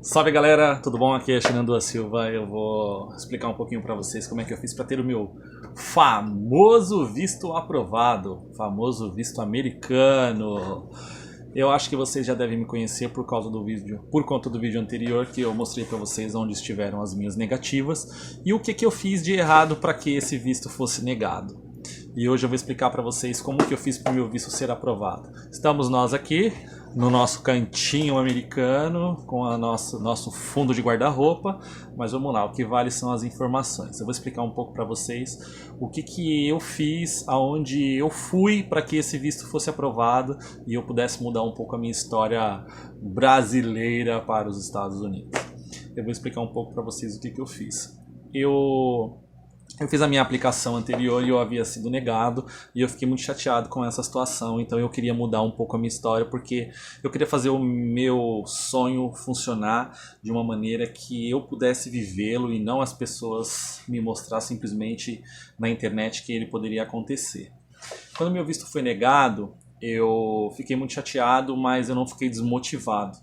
Salve galera, tudo bom? Aqui é Shenandoah Silva. Eu vou explicar um pouquinho para vocês como é que eu fiz para ter o meu famoso visto aprovado, famoso visto americano. Eu acho que vocês já devem me conhecer por causa do vídeo, por conta do vídeo anterior que eu mostrei para vocês onde estiveram as minhas negativas e o que eu fiz de errado para que esse visto fosse negado. E hoje eu vou explicar para vocês como que eu fiz para o meu visto ser aprovado. Estamos nós aqui no nosso cantinho americano com a nosso fundo de guarda-roupa, mas vamos lá, o que vale são as informações. Eu vou explicar um pouco para vocês o que eu fiz, aonde eu fui para que esse visto fosse aprovado e eu pudesse mudar um pouco a minha história brasileira para os Estados Unidos. Eu vou explicar um pouco para vocês o que eu fiz. Eu fiz a minha aplicação anterior e eu havia sido negado e eu fiquei muito chateado com essa situação, então eu queria mudar um pouco a minha história porque eu queria fazer o meu sonho funcionar de uma maneira que eu pudesse vivê-lo e não as pessoas me mostrar simplesmente na internet que ele poderia acontecer. Quando meu visto foi negado, eu fiquei muito chateado, mas eu não fiquei desmotivado.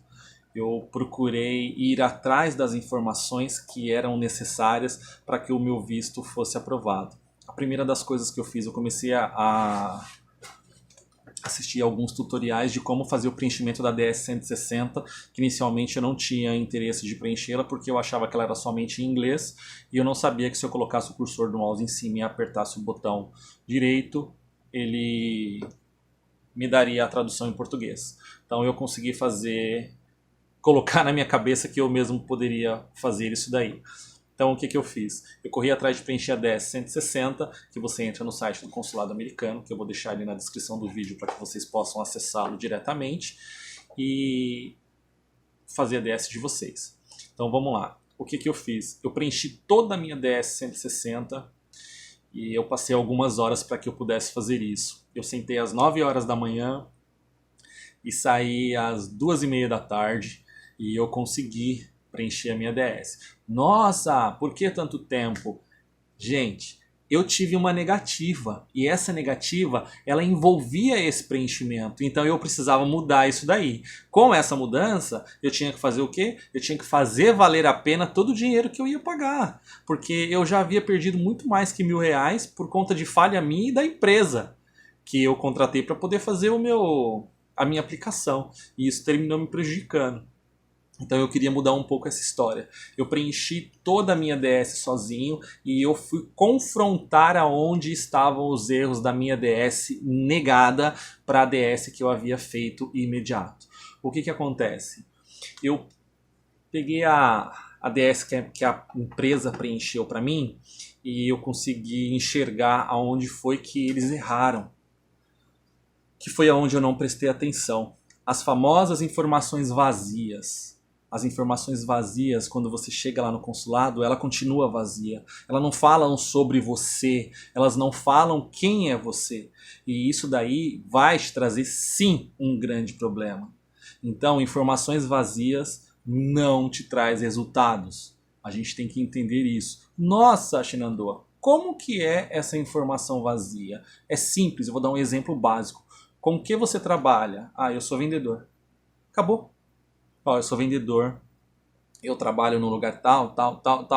Eu procurei ir atrás das informações que eram necessárias para que o meu visto fosse aprovado. A primeira das coisas que eu fiz, eu comecei a assistir alguns tutoriais de como fazer o preenchimento da DS-160, que inicialmente eu não tinha interesse de preenchê-la porque eu achava que ela era somente em inglês e eu não sabia que se eu colocasse o cursor do mouse em cima e apertasse o botão direito, ele me daria a tradução em português. Então eu consegui colocar na minha cabeça que eu mesmo poderia fazer isso daí. Então o que eu fiz? Eu corri atrás de preencher a DS-160, que você entra no site do consulado americano, que eu vou deixar ali na descrição do vídeo para que vocês possam acessá-lo diretamente e fazer a DS de vocês. Então vamos lá. O que eu fiz? Eu preenchi toda a minha DS-160 e eu passei algumas horas para que eu pudesse fazer isso. Eu sentei às 9 horas da manhã e saí às 2h30 da tarde. E eu consegui preencher a minha DS. Nossa, por que tanto tempo? Gente, eu tive uma negativa. E essa negativa, ela envolvia esse preenchimento. Então eu precisava mudar isso daí. Com essa mudança, eu tinha que fazer o quê? Eu tinha que fazer valer a pena todo o dinheiro que eu ia pagar. Porque eu já havia perdido muito mais que R$1.000 por conta de falha minha e da empresa que eu contratei para poder fazer a minha aplicação. E isso terminou me prejudicando. Então eu queria mudar um pouco essa história. Eu preenchi toda a minha DS sozinho e eu fui confrontar aonde estavam os erros da minha DS negada para a DS que eu havia feito imediato. O que acontece? Eu peguei a DS que a empresa preencheu para mim e eu consegui enxergar aonde foi que eles erraram. Que foi aonde eu não prestei atenção. As famosas informações vazias. As informações vazias, quando você chega lá no consulado, ela continua vazia. Elas não falam sobre você, elas não falam quem é você. E isso daí vai te trazer, sim, um grande problema. Então, informações vazias não te traz resultados. A gente tem que entender isso. Nossa, Shenandoah, como que é essa informação vazia? É simples, eu vou dar um exemplo básico. Com que você trabalha? Ah, eu sou vendedor. Acabou. Ó, eu sou vendedor, eu trabalho no lugar tal,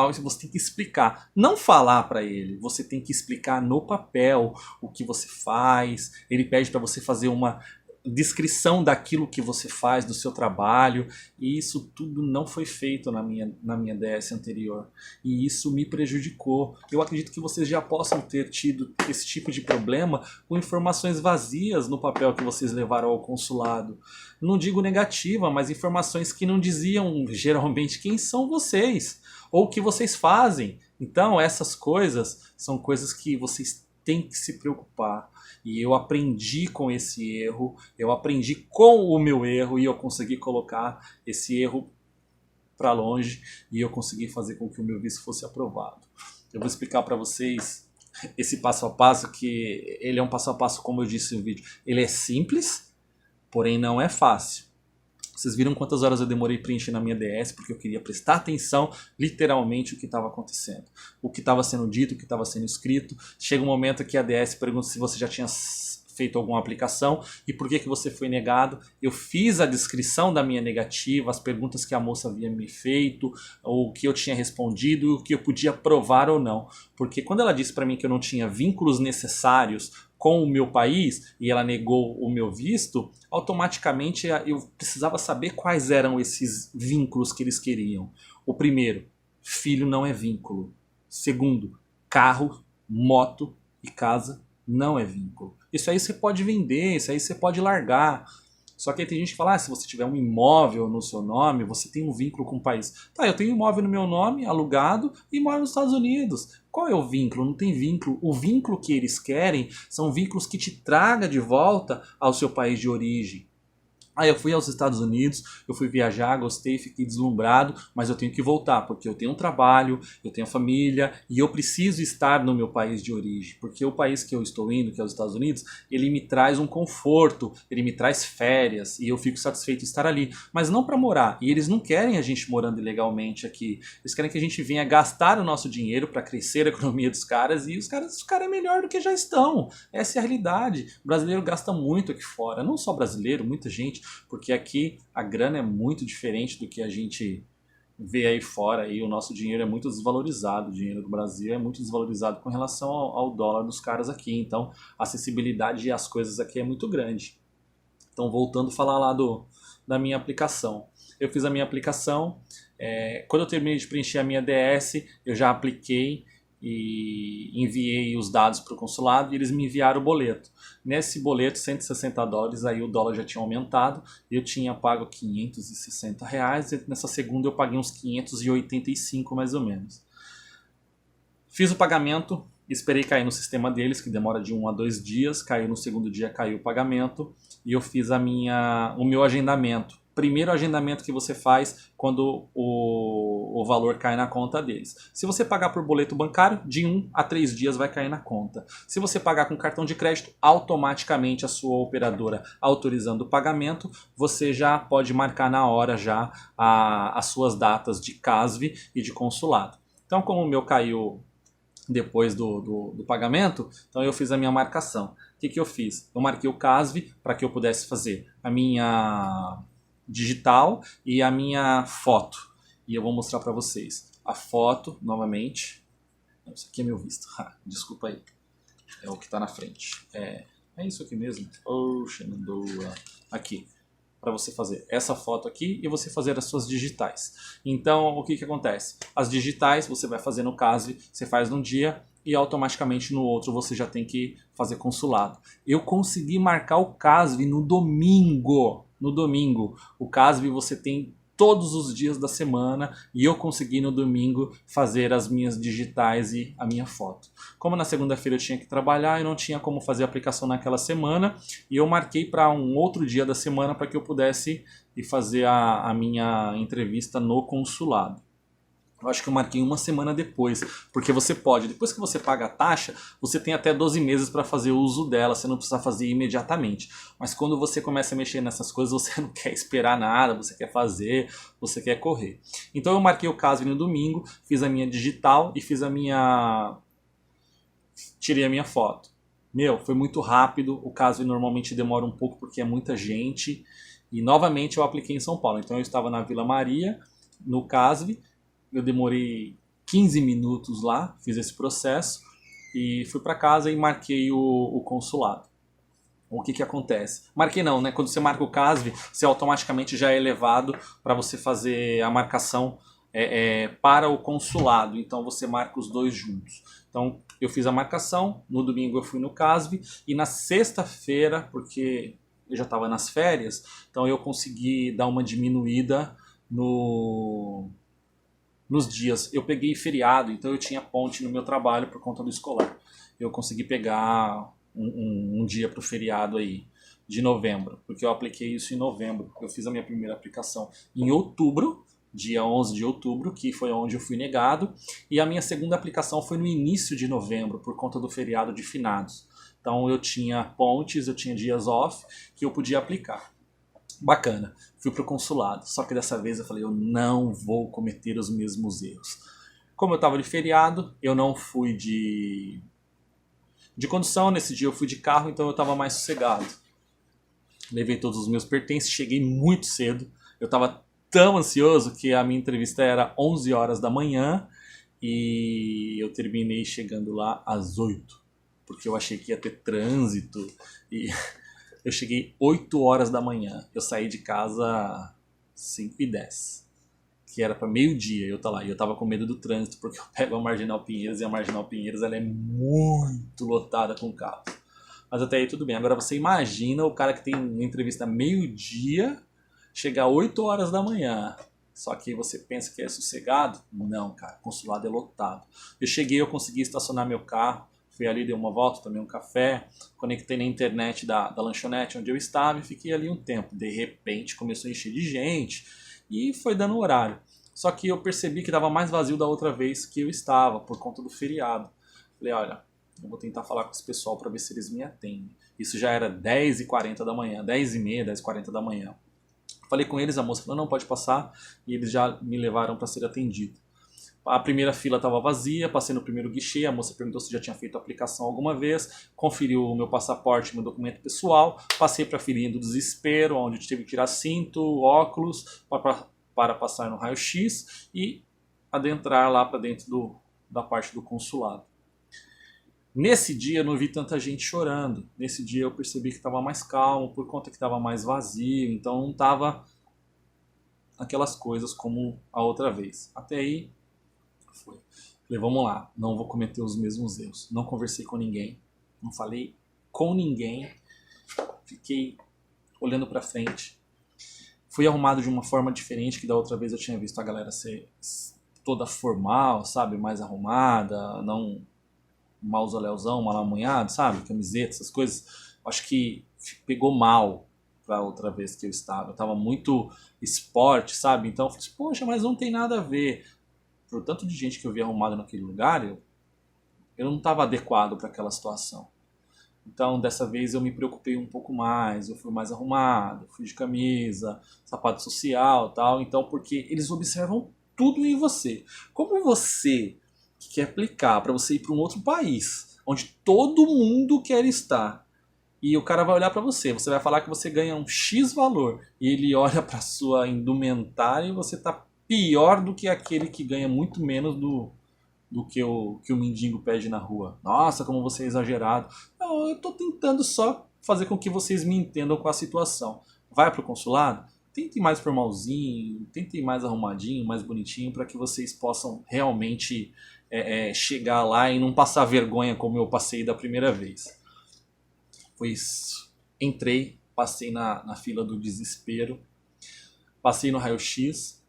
e você tem que explicar. Não falar para ele, você tem que explicar no papel o que você faz. Ele pede para você fazer uma descrição daquilo que você faz, do seu trabalho, e isso tudo não foi feito na minha DS anterior, e isso me prejudicou. Eu acredito que vocês já possam ter tido esse tipo de problema com informações vazias no papel que vocês levaram ao consulado. Não digo negativa, mas informações que não diziam geralmente quem são vocês, ou o que vocês fazem. Então essas coisas são coisas que vocês têm que se preocupar. E eu aprendi com esse erro, eu aprendi com o meu erro e eu consegui colocar esse erro para longe e eu consegui fazer com que o meu visto fosse aprovado. Eu vou explicar para vocês esse passo a passo, que ele é um passo a passo, como eu disse no vídeo. Ele é simples, porém não é fácil. Vocês viram quantas horas eu demorei preencher na minha DS, porque eu queria prestar atenção literalmente o que estava acontecendo. O que estava sendo dito, o que estava sendo escrito. Chega um momento que a DS pergunta se você já tinha feito alguma aplicação e por que você foi negado. Eu fiz a descrição da minha negativa, as perguntas que a moça havia me feito, o que eu tinha respondido, o que eu podia provar ou não. Porque quando ela disse para mim que eu não tinha vínculos necessários com o meu país e ela negou o meu visto, automaticamente eu precisava saber quais eram esses vínculos que eles queriam. O primeiro, filho não é vínculo. Segundo, carro, moto e casa não é vínculo. Isso aí você pode vender, isso aí você pode largar. Só que aí tem gente que fala, se você tiver um imóvel no seu nome, você tem um vínculo com o país. Tá, eu tenho um imóvel no meu nome, alugado, e moro nos Estados Unidos. Qual é o vínculo? Não tem vínculo. O vínculo que eles querem são vínculos que te traga de volta ao seu país de origem. Aí eu fui aos Estados Unidos, eu fui viajar, gostei, fiquei deslumbrado, mas eu tenho que voltar, porque eu tenho um trabalho, eu tenho família, e eu preciso estar no meu país de origem, porque o país que eu estou indo, que é os Estados Unidos, ele me traz um conforto, ele me traz férias, e eu fico satisfeito de estar ali, mas não para morar, e eles não querem a gente morando ilegalmente aqui, eles querem que a gente venha gastar o nosso dinheiro para crescer a economia dos caras, e os caras é melhor do que já estão, essa é a realidade. O brasileiro gasta muito aqui fora, não só brasileiro, muita gente, porque aqui a grana é muito diferente do que a gente vê aí fora, e o nosso dinheiro é muito desvalorizado, o dinheiro do Brasil é muito desvalorizado com relação ao dólar dos caras aqui, então a acessibilidade às coisas aqui é muito grande. Então voltando a falar lá da minha aplicação, eu fiz a minha aplicação, quando eu terminei de preencher a minha DS, eu já apliquei e enviei os dados para o consulado e eles me enviaram o boleto. Nesse boleto, $160, aí o dólar já tinha aumentado, eu tinha pago R$560, e nessa segunda eu paguei uns 585 mais ou menos. Fiz o pagamento, esperei cair no sistema deles, que demora de 1 a 2 dias, caiu no segundo dia, caiu o pagamento, e eu fiz o meu agendamento. Primeiro agendamento que você faz quando o valor cai na conta deles. Se você pagar por boleto bancário, de 1 a 3 dias vai cair na conta. Se você pagar com cartão de crédito, automaticamente a sua operadora autorizando o pagamento, você já pode marcar na hora já as suas datas de CASV e de consulado. Então, como o meu caiu depois do pagamento, então eu fiz a minha marcação. O que eu fiz? Eu marquei o CASV para que eu pudesse fazer a minha digital e a minha foto. E eu vou mostrar para vocês. A foto, novamente. Isso aqui é meu visto. Desculpa aí. É o que está na frente. É isso aqui mesmo. Aqui. Para você fazer essa foto aqui e você fazer as suas digitais. Então, o que acontece? As digitais você vai fazer no CASV, você faz num dia e automaticamente no outro você já tem que fazer consulado. Eu consegui marcar o CASV no domingo. No domingo. O CASV você tem todos os dias da semana e eu consegui no domingo fazer as minhas digitais e a minha foto. Como na segunda-feira eu tinha que trabalhar, eu não tinha como fazer a aplicação naquela semana e eu marquei para um outro dia da semana para que eu pudesse ir fazer a minha entrevista no consulado. Eu acho que eu marquei uma semana depois, porque você pode, depois que você paga a taxa, você tem até 12 meses para fazer o uso dela, você não precisa fazer imediatamente. Mas quando você começa a mexer nessas coisas, você não quer esperar nada, você quer fazer, você quer correr. Então eu marquei o CASV no domingo, fiz a minha digital e tirei a minha foto. Foi muito rápido, o CASV normalmente demora um pouco porque é muita gente. E novamente eu apliquei em São Paulo, então eu estava na Vila Maria, no CASV. Eu demorei 15 minutos lá, fiz esse processo e fui para casa e marquei o consulado. O que acontece? Marquei não, né? Quando você marca o CASV, você automaticamente já é levado para você fazer a marcação para o consulado. Então você marca os dois juntos. Então eu fiz a marcação, no domingo eu fui no CASV e na sexta-feira, porque eu já estava nas férias, então eu consegui dar uma diminuída nos dias. Eu peguei feriado, então eu tinha ponte no meu trabalho por conta do escolar. Eu consegui pegar um dia para o feriado aí, de novembro, porque eu apliquei isso em novembro. Eu fiz a minha primeira aplicação em outubro, dia 11 de outubro, que foi onde eu fui negado, e a minha segunda aplicação foi no início de novembro, por conta do feriado de finados. Então eu tinha pontes, eu tinha dias off, que eu podia aplicar. Bacana, fui pro consulado, só que dessa vez eu falei, eu não vou cometer os mesmos erros. Como eu estava de feriado, eu não fui de condução. Nesse dia eu fui de carro, então eu estava mais sossegado. Levei todos os meus pertences, cheguei muito cedo. Eu estava tão ansioso que a minha entrevista era 11 horas da manhã e eu terminei chegando lá às 8, porque eu achei que ia ter trânsito e eu cheguei 8 horas da manhã. Eu saí de casa 5h10, que era para meio-dia eu tava lá. E eu tava com medo do trânsito, porque eu pego a Marginal Pinheiros e a Marginal Pinheiros ela é muito lotada com carros. Mas até aí tudo bem. Agora você imagina o cara que tem uma entrevista meio-dia chegar 8 horas da manhã. Só que você pensa que é sossegado? Não, cara. O consulado é lotado. Eu cheguei, eu consegui estacionar meu carro. Fui ali, dei uma volta, tomei um café. Conectei na internet da lanchonete onde eu estava e fiquei ali um tempo. De repente começou a encher de gente e foi dando horário. Só que eu percebi que estava mais vazio da outra vez que eu estava, por conta do feriado. Falei, olha, eu vou tentar falar com esse pessoal para ver se eles me atendem. Isso já era 10h40 da manhã, 10h30, 10h40 da manhã. Falei com eles, a moça falou, não, pode passar, e eles já me levaram para ser atendido. A primeira fila estava vazia, passei no primeiro guichê, a moça perguntou se já tinha feito a aplicação alguma vez, conferiu o meu passaporte, meu documento pessoal, passei para a filinha do desespero, onde tive que tirar cinto, óculos, para passar no raio-x e adentrar lá para dentro da parte do consulado. Nesse dia eu não vi tanta gente chorando. Nesse dia eu percebi que estava mais calmo, por conta que estava mais vazio. Então não estava aquelas coisas como a outra vez. Até aí foi. Falei, vamos lá, não vou cometer os mesmos erros. Não conversei com ninguém, não falei com ninguém. Fiquei olhando para frente. Fui arrumado de uma forma diferente, que da outra vez eu tinha visto a galera ser toda formal, sabe? Mais arrumada, não mausoléuzão, malamunhado, sabe? Camiseta, essas coisas. Acho que pegou mal pra outra vez que eu estava. Eu tava muito esporte, sabe? Então eu falei, poxa, mas não tem nada a ver. Por tanto de gente que eu vi arrumado naquele lugar, eu não estava adequado para aquela situação. Então dessa vez eu me preocupei um pouco mais, eu fui mais arrumado, fui de camisa, sapato social, tal. Então porque eles observam tudo em você. Como você que quer aplicar para você ir para um outro país, onde todo mundo quer estar, e o cara vai olhar para você, você vai falar que você ganha um X valor, e ele olha para sua indumentária e você tá pior do que aquele que ganha muito menos do que o mendigo pede na rua. Nossa, como você é exagerado. Não, eu tô tentando só fazer com que vocês me entendam com a situação. Vai pro consulado? Tente mais formalzinho, tente mais arrumadinho, mais bonitinho, para que vocês possam realmente chegar lá e não passar vergonha como eu passei da primeira vez. Pois entrei, passei na fila do desespero, passei no raio-x,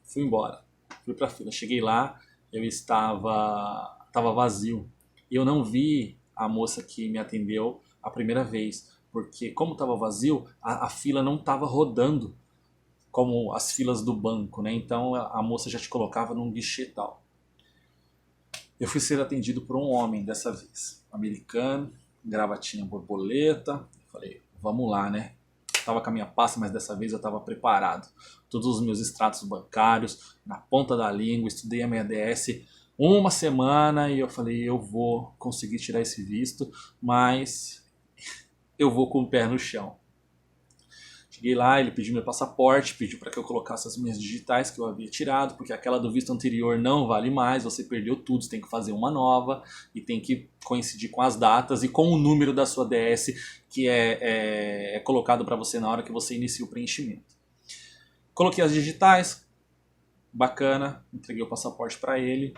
fui embora, fui pra fila. Cheguei lá, eu estava vazio. E eu não vi a moça que me atendeu a primeira vez, porque como estava vazio, a fila não estava rodando como as filas do banco, né? Então a moça já te colocava num guichê e tal. Eu fui ser atendido por um homem dessa vez, americano, gravatinha borboleta. Falei, vamos lá, né? Tava com a minha pasta, mas dessa vez eu estava preparado. Todos os meus extratos bancários na ponta da língua, estudei a minha DS uma semana e eu falei, eu vou conseguir tirar esse visto, mas eu vou com o pé no chão. Cheguei lá, ele pediu meu passaporte, pediu para que eu colocasse as minhas digitais que eu havia tirado, porque aquela do visto anterior não vale mais, você perdeu tudo, você tem que fazer uma nova e tem que coincidir com as datas e com o número da sua DS que é colocado para você na hora que você inicia o preenchimento. Coloquei as digitais, bacana, entreguei o passaporte para ele.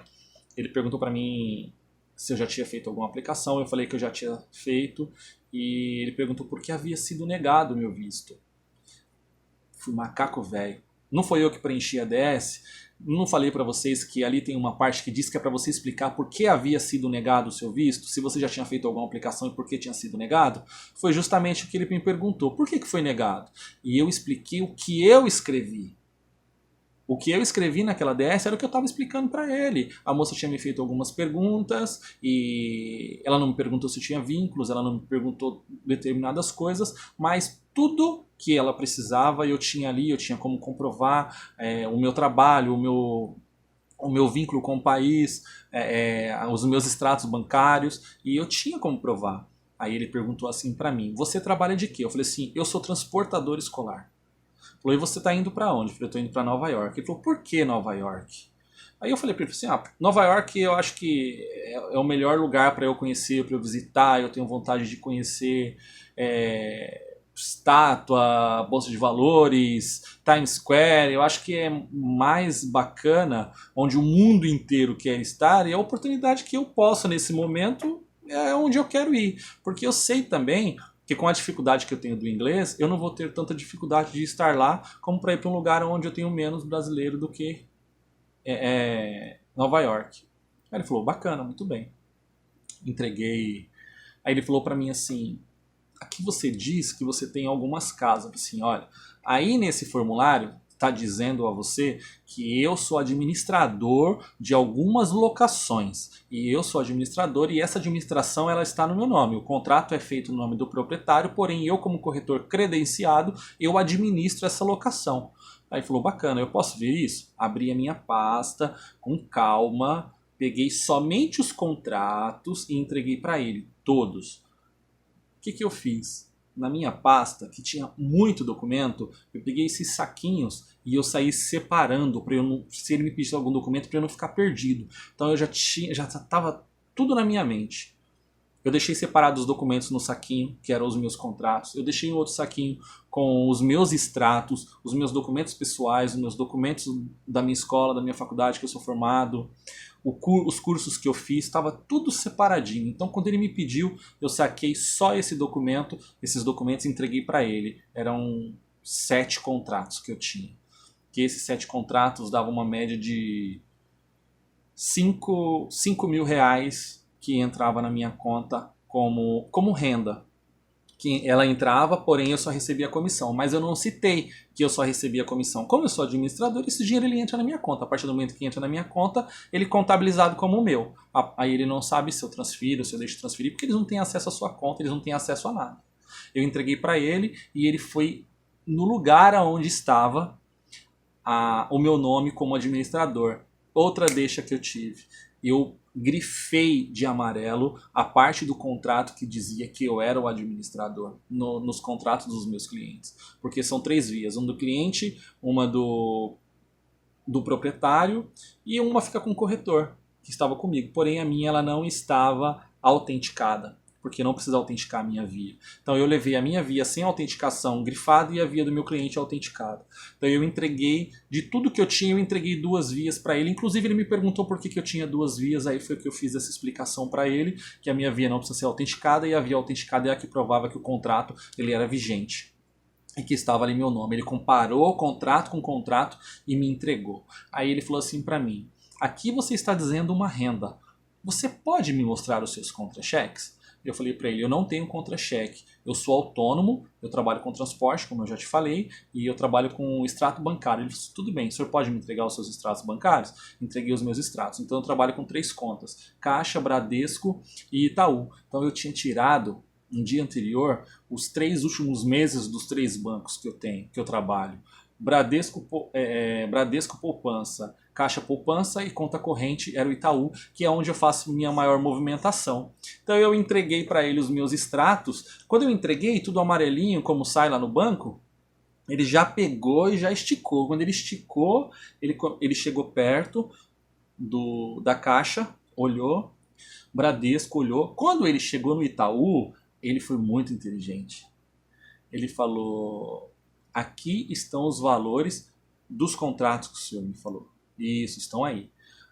Ele perguntou para mim se eu já tinha feito alguma aplicação, eu falei que eu já tinha feito e ele perguntou por que havia sido negado o meu visto. Fui macaco velho. Não foi eu que preenchi a DS. Não falei para vocês que ali tem uma parte que diz que é para você explicar por que havia sido negado o seu visto, se você já tinha feito alguma aplicação e por que tinha sido negado. Foi justamente o que ele me perguntou. Por que foi negado? E eu expliquei o que eu escrevi. O que eu escrevi naquela DS era o que eu estava explicando para ele. A moça tinha me feito algumas perguntas e ela não me perguntou se eu tinha vínculos, ela não me perguntou determinadas coisas, mas tudo que ela precisava eu tinha ali, eu tinha como comprovar o meu trabalho, o meu vínculo com o país, os meus extratos bancários, e eu tinha como provar. Aí ele perguntou assim pra mim, você trabalha de quê? Eu falei assim, eu sou transportador escolar. Ele falou, e você tá indo pra onde? Eu falei, eu tô indo pra Nova York. Ele falou, por que Nova York? Aí eu falei pra ele assim, Nova York eu acho que é o melhor lugar para eu conhecer, para eu visitar, eu tenho vontade de conhecer estátua, Bolsa de Valores, Times Square, eu acho que é mais bacana, onde o mundo inteiro quer estar, e a oportunidade que eu posso nesse momento é onde eu quero ir. Porque eu sei também que com a dificuldade que eu tenho do inglês, eu não vou ter tanta dificuldade de estar lá como para ir para um lugar onde eu tenho menos brasileiro do que Nova York. Aí ele falou, bacana, muito bem. Entreguei. Aí ele falou para mim assim, aqui você diz que você tem algumas casas. Assim, olha, aí nesse formulário está dizendo a você que eu sou administrador de algumas locações. E eu sou administrador e essa administração ela está no meu nome. O contrato é feito no nome do proprietário, porém eu como corretor credenciado, eu administro essa locação. Aí ele falou, bacana, eu posso ver isso? Abri a minha pasta com calma, peguei somente os contratos e entreguei para ele, todos. O que eu fiz? Na minha pasta, que tinha muito documento, eu peguei esses saquinhos e eu saí separando para eu não, se ele me pedisse algum documento, para eu não ficar perdido. Então eu já estava tudo na minha mente. Eu deixei separados os documentos no saquinho, que eram os meus contratos. Eu deixei em outro saquinho com os meus extratos, os meus documentos pessoais, os meus documentos da minha escola, da minha faculdade que eu sou formado, os cursos que eu fiz, estava tudo separadinho. Então quando ele me pediu, eu saquei só esse documento, esses documentos entreguei para ele. Eram 7 contratos que eu tinha. Que esses 7 contratos davam uma média de 5 mil reais que entrava na minha conta como renda. Que ela entrava, porém eu só recebia a comissão. Mas eu não citei que eu só recebia a comissão. Como eu sou administrador, esse dinheiro ele entra na minha conta. A partir do momento que entra na minha conta, ele é contabilizado como o meu. Aí ele não sabe se eu transfiro, se eu deixo transferir, porque eles não têm acesso à sua conta, eles não têm acesso a nada. Eu entreguei para ele e ele foi no lugar onde estava o meu nome como administrador. Outra deixa que eu tive. Eu grifei de amarelo a parte do contrato que dizia que eu era o administrador nos contratos dos meus clientes. Porque são 3 vias. Uma do cliente, uma do proprietário e uma fica com o corretor, que estava comigo. Porém, a minha ela não estava autenticada, porque não precisa autenticar a minha via. Então eu levei a minha via sem autenticação grifada e a via do meu cliente autenticada. Então eu entreguei, de tudo que eu tinha, eu entreguei 2 vias para ele. Inclusive ele me perguntou por que eu tinha 2 vias, aí foi que eu fiz essa explicação para ele, que a minha via não precisa ser autenticada e a via autenticada é a que provava que o contrato ele era vigente. E que estava ali meu nome. Ele comparou o contrato com o contrato e me entregou. Aí ele falou assim para mim, aqui você está dizendo uma renda. Você pode me mostrar os seus contra-cheques? Eu falei para ele, eu não tenho contra-cheque, eu sou autônomo, eu trabalho com transporte, como eu já te falei, e eu trabalho com extrato bancário. Ele disse, tudo bem, o senhor pode me entregar os seus extratos bancários? Entreguei os meus extratos. Então eu trabalho com 3 contas, Caixa, Bradesco e Itaú. Então eu tinha tirado, no dia anterior, os 3 últimos meses dos 3 bancos que eu tenho, que eu trabalho. Bradesco Poupança, Caixa Poupança e conta corrente era o Itaú, que é onde eu faço minha maior movimentação. Então eu entreguei para ele os meus extratos. Quando eu entreguei, tudo amarelinho, como sai lá no banco, ele já pegou e já esticou. Quando ele esticou, ele chegou perto da caixa, olhou, Bradesco olhou. Quando ele chegou no Itaú, ele foi muito inteligente. Ele falou, aqui estão os valores dos contratos que o senhor me falou. Isso, estão aí.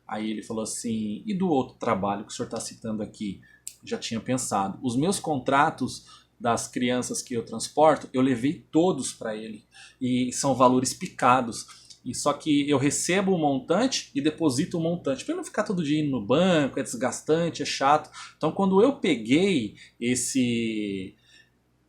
Aí ele falou assim, e do outro trabalho que o senhor está citando aqui? Já tinha pensado. Os meus contratos das crianças que eu transporto, eu levei todos para ele. E são valores picados. E só que eu recebo um montante e deposito um montante. Para não ficar todo dia indo no banco, é desgastante, é chato. Então quando eu peguei esse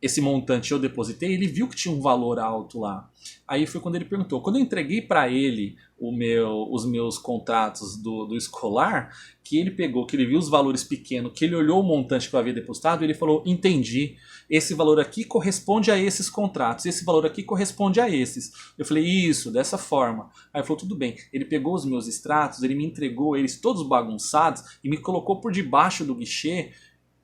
esse montante eu depositei, ele viu que tinha um valor alto lá. Aí foi quando ele perguntou. Quando eu entreguei para ele os meus contratos do escolar, que ele pegou, que ele viu os valores pequenos, que ele olhou o montante que eu havia depositado, ele falou, entendi, esse valor aqui corresponde a esses contratos, esse valor aqui corresponde a esses. Eu falei, isso, dessa forma. Aí ele falou, tudo bem. Ele pegou os meus extratos, ele me entregou eles todos bagunçados e me colocou por debaixo do guichê,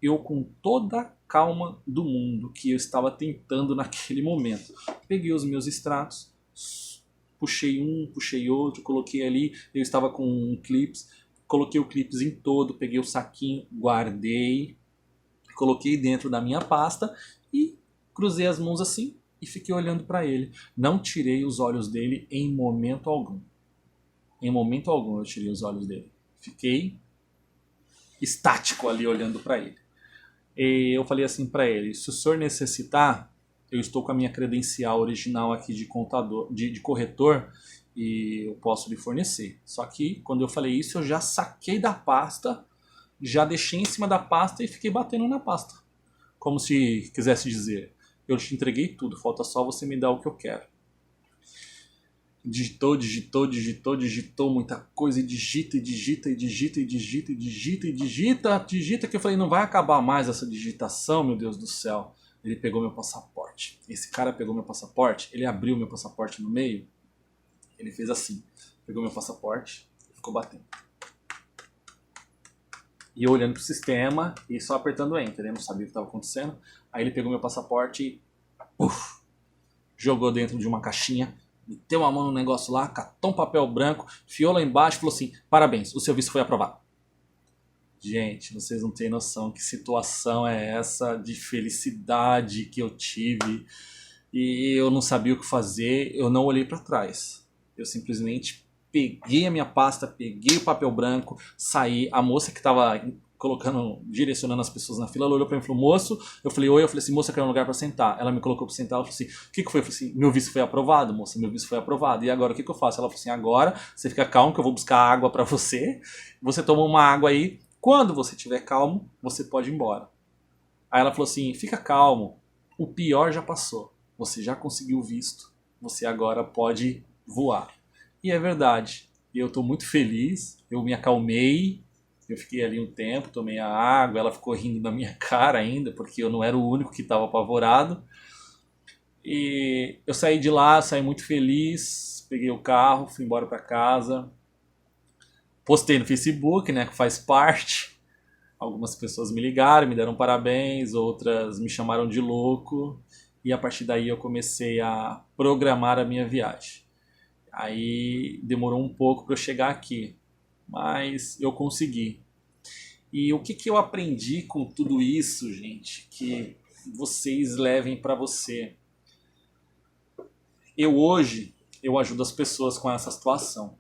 eu com toda a calma do mundo que eu estava tentando naquele momento. Peguei os meus extratos, puxei um, puxei outro, coloquei ali, eu estava com um clips, coloquei o clips em todo, peguei o saquinho, guardei, coloquei dentro da minha pasta e cruzei as mãos assim e fiquei olhando para ele. Não tirei os olhos dele em momento algum. Em momento algum eu tirei os olhos dele. Fiquei estático ali olhando para ele. E eu falei assim para ele, se o senhor necessitar, eu estou com a minha credencial original aqui de contador, de corretor, e eu posso lhe fornecer. Só que quando eu falei isso, eu já saquei da pasta, já deixei em cima da pasta e fiquei batendo na pasta. Como se quisesse dizer, eu te entreguei tudo, falta só você me dar o que eu quero. Digitou muita coisa e digita, que eu falei, não vai acabar mais essa digitação, meu Deus do céu. Ele pegou meu passaporte. Esse cara pegou meu passaporte, ele abriu meu passaporte no meio, ele fez assim, pegou meu passaporte e ficou batendo. E eu olhando pro sistema e só apertando Enter, eu não sabia o que estava acontecendo. Aí ele pegou meu passaporte e jogou dentro de uma caixinha, meteu a mão no negócio lá, catou um papel branco, enfiou lá embaixo e falou assim, parabéns, o seu visto foi aprovado. Gente, vocês não têm noção que situação é essa de felicidade que eu tive. E eu não sabia o que fazer, eu não olhei para trás. Eu simplesmente peguei a minha pasta, peguei o papel branco, saí. A moça que estava direcionando as pessoas na fila, ela olhou para mim e falou, moço, eu falei, oi, eu falei assim, moça, eu quero um lugar para sentar. Ela me colocou para sentar, ela falou assim, o que foi? Eu falei assim, meu visto foi aprovado, moça, meu visto foi aprovado. E agora o que eu faço? Ela falou assim, agora você fica calmo que eu vou buscar água para você, você toma uma água aí, quando você estiver calmo, você pode ir embora. Aí ela falou assim, fica calmo, o pior já passou, você já conseguiu o visto, você agora pode voar. E é verdade, e eu estou muito feliz, eu me acalmei, eu fiquei ali um tempo, tomei a água, ela ficou rindo da minha cara ainda, porque eu não era o único que estava apavorado. E eu saí de lá, saí muito feliz, peguei o carro, fui embora para casa, postei no Facebook, né, que faz parte. Algumas pessoas me ligaram, me deram parabéns, outras me chamaram de louco. E a partir daí eu comecei a programar a minha viagem. Aí demorou um pouco para eu chegar aqui, mas eu consegui. E o que eu aprendi com tudo isso, gente, que vocês levem para você? Eu ajudo as pessoas com essa situação.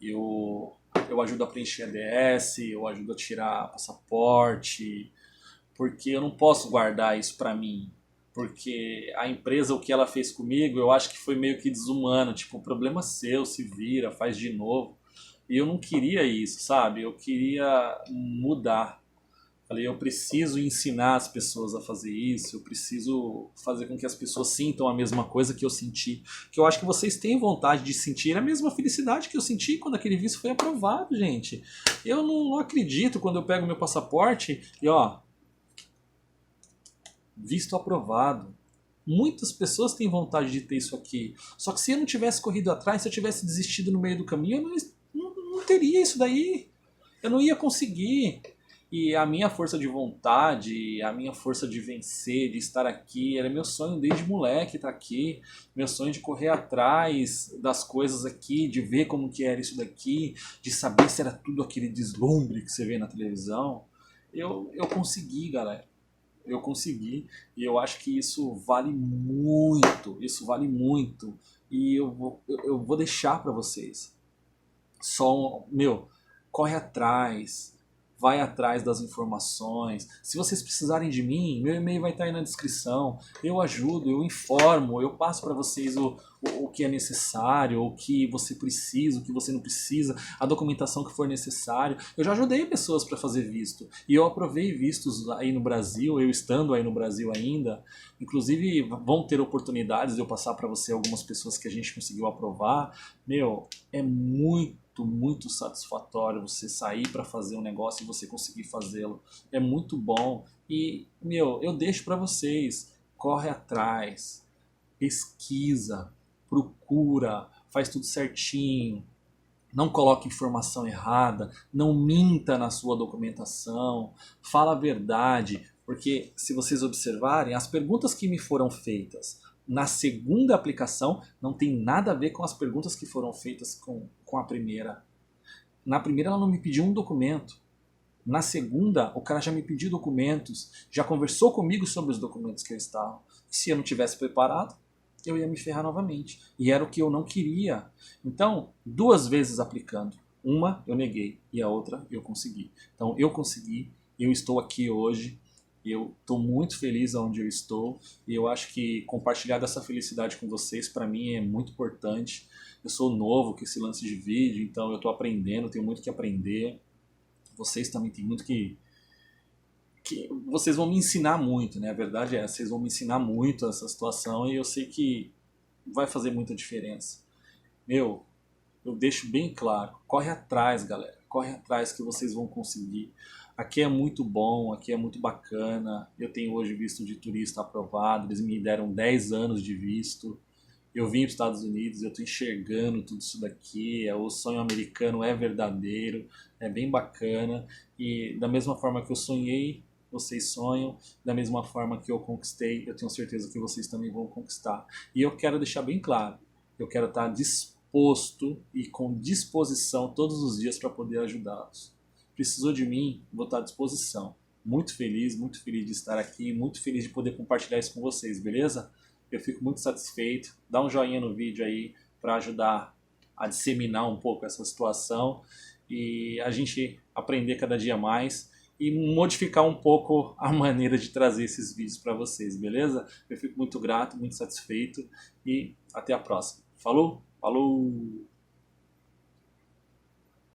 Eu ajudo a preencher EDS, eu ajudo a tirar passaporte, porque eu não posso guardar isso para mim. Porque a empresa, o que ela fez comigo, eu acho que foi meio que desumano. Tipo, o problema é seu, se vira, faz de novo. E eu não queria isso, sabe? Eu queria mudar. Falei, eu preciso ensinar as pessoas a fazer isso, eu preciso fazer com que as pessoas sintam a mesma coisa que eu senti. Que eu acho que vocês têm vontade de sentir a mesma felicidade que eu senti quando aquele visto foi aprovado, gente. Eu não acredito quando eu pego meu passaporte e ó, visto aprovado. Muitas pessoas têm vontade de ter isso aqui. Só que se eu não tivesse corrido atrás, se eu tivesse desistido no meio do caminho, eu não teria isso daí. Eu não ia conseguir. E a minha força de vontade, a minha força de vencer, de estar aqui, era meu sonho desde moleque estar aqui. Meu sonho de correr atrás das coisas aqui, de ver como que era isso daqui, de saber se era tudo aquele deslumbre que você vê na televisão. Eu consegui, galera. Eu consegui. E eu acho que isso vale muito. Isso vale muito. E eu vou deixar para vocês. Só, corre atrás. vai atrás das informações. Se vocês precisarem de mim, meu e-mail vai estar aí na descrição. Eu ajudo, eu informo, eu passo para vocês o que é necessário, o que você precisa, o que você não precisa, a documentação que for necessário. Eu já ajudei pessoas para fazer visto. E eu aprovei vistos aí no Brasil, eu estando aí no Brasil ainda. Inclusive vão ter oportunidades de eu passar para você algumas pessoas que a gente conseguiu aprovar. Meu, é muito satisfatório você sair para fazer um negócio e você conseguir fazê-lo. É muito bom. E, meu, eu deixo para vocês. Corre atrás, pesquisa, procura, faz tudo certinho. Não coloque informação errada, não minta na sua documentação, fala a verdade, porque se vocês observarem, as perguntas que me foram feitas na segunda aplicação não tem nada a ver com as perguntas que foram feitas com a primeira. Na primeira ela não me pediu um documento. Na segunda, o cara já me pediu documentos, já conversou comigo sobre os documentos que eu estava. Se eu não tivesse preparado, eu ia me ferrar novamente. E era o que eu não queria. Então, 2 vezes aplicando. Uma eu neguei e a outra eu consegui. Então, eu consegui, eu estou aqui hoje, eu estou muito feliz onde eu estou e eu acho que compartilhar dessa felicidade com vocês para mim é muito importante. Eu sou novo com esse lance de vídeo, então eu estou aprendendo, tenho muito que aprender. Vocês também têm muito que vocês vão me ensinar muito, né? A verdade é, vocês vão me ensinar muito essa situação e eu sei que vai fazer muita diferença. Meu, eu deixo bem claro, corre atrás, galera, corre atrás que vocês vão conseguir. Aqui é muito bom, aqui é muito bacana. Eu tenho hoje visto de turista aprovado, eles me deram 10 anos de visto. Eu vim para os Estados Unidos, eu estou enxergando tudo isso daqui, o sonho americano é verdadeiro, é bem bacana. E da mesma forma que eu sonhei, vocês sonham, da mesma forma que eu conquistei, eu tenho certeza que vocês também vão conquistar. E eu quero deixar bem claro, eu quero estar disposto e com disposição todos os dias para poder ajudá-los. Precisou de mim, vou estar à disposição. Muito feliz de estar aqui, muito feliz de poder compartilhar isso com vocês, beleza? Eu fico muito satisfeito. Dá um joinha no vídeo aí para ajudar a disseminar um pouco essa situação e a gente aprender cada dia mais e modificar um pouco a maneira de trazer esses vídeos para vocês, beleza? Eu fico muito grato, muito satisfeito e até a próxima. Falou? Falou!